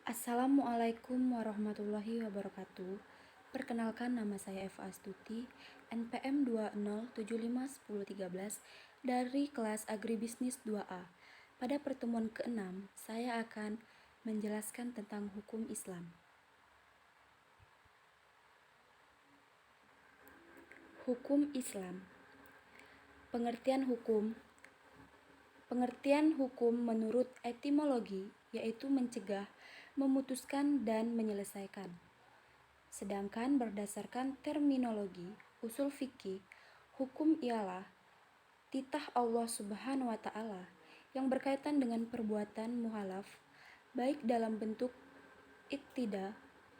Assalamualaikum warahmatullahi wabarakatuh. Perkenalkan, nama saya Eva Astuti, NPM 20751013 dari kelas Agribisnis 2A. Pada pertemuan ke-6, saya akan menjelaskan tentang hukum Islam. Hukum Islam. Pengertian hukum menurut etimologi yaitu mencegah, memutuskan, dan menyelesaikan. Sedangkan berdasarkan terminologi usul fikih, hukum ialah titah Allah Subhanahu wa Ta'ala yang berkaitan dengan perbuatan muhalaf, baik dalam bentuk iktida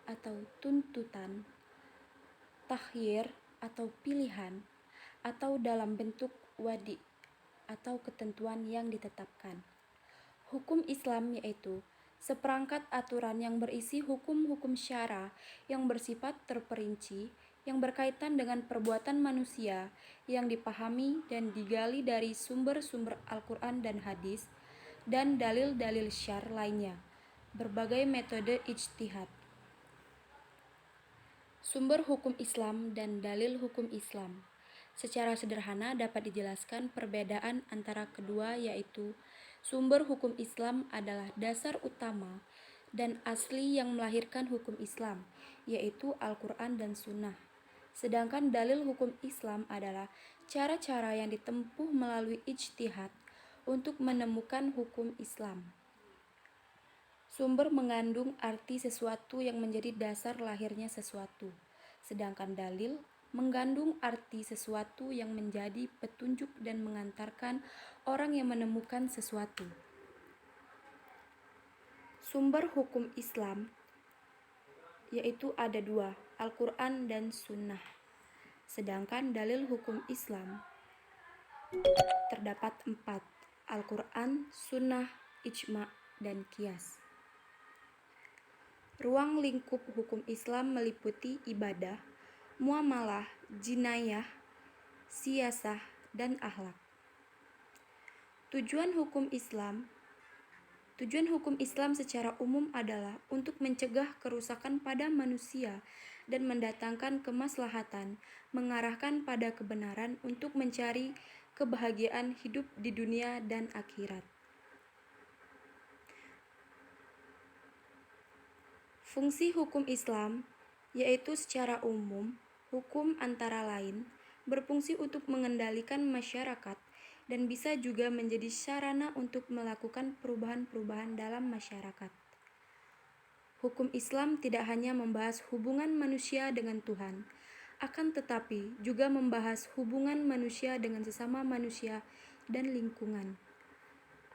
atau tuntutan, takhyir atau pilihan, atau dalam bentuk wadi atau ketentuan yang ditetapkan. Hukum Islam yaitu seperangkat aturan yang berisi hukum-hukum syara yang bersifat terperinci, yang berkaitan dengan perbuatan manusia, yang dipahami dan digali dari sumber-sumber Al-Quran dan hadis, dan dalil-dalil syar lainnya, berbagai metode ijtihad. Sumber hukum Islam dan dalil hukum Islam. Secara sederhana dapat dijelaskan perbedaan antara kedua, yaitu sumber hukum Islam adalah dasar utama dan asli yang melahirkan hukum Islam, yaitu Al-Quran dan Sunnah. Sedangkan dalil hukum Islam adalah cara-cara yang ditempuh melalui ijtihad untuk menemukan hukum Islam. Sumber mengandung arti sesuatu yang menjadi dasar lahirnya sesuatu, sedangkan dalil mengandung arti sesuatu yang menjadi petunjuk dan mengantarkan orang yang menemukan sesuatu. Sumber hukum Islam yaitu ada dua, Al-Quran dan Sunnah. Sedangkan dalil hukum Islam terdapat 4, Al-Quran, Sunnah, Ijma, dan Qiyas. Ruang lingkup hukum Islam meliputi ibadah, muamalah, jinayah, siyasah, dan akhlak. Tujuan hukum Islam secara umum adalah untuk mencegah kerusakan pada manusia dan mendatangkan kemaslahatan, mengarahkan pada kebenaran untuk mencari kebahagiaan hidup di dunia dan akhirat. Fungsi hukum Islam yaitu secara umum, hukum antara lain berfungsi untuk mengendalikan masyarakat dan bisa juga menjadi sarana untuk melakukan perubahan-perubahan dalam masyarakat. Hukum Islam tidak hanya membahas hubungan manusia dengan Tuhan, akan tetapi juga membahas hubungan manusia dengan sesama manusia dan lingkungan.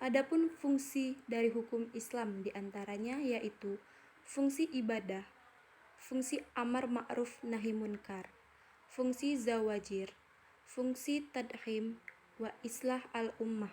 Adapun fungsi dari hukum Islam diantaranya yaitu fungsi ibadah, fungsi amar ma'ruf nahi munkar, fungsi zawajir, fungsi tadhim wa islah al-ummah,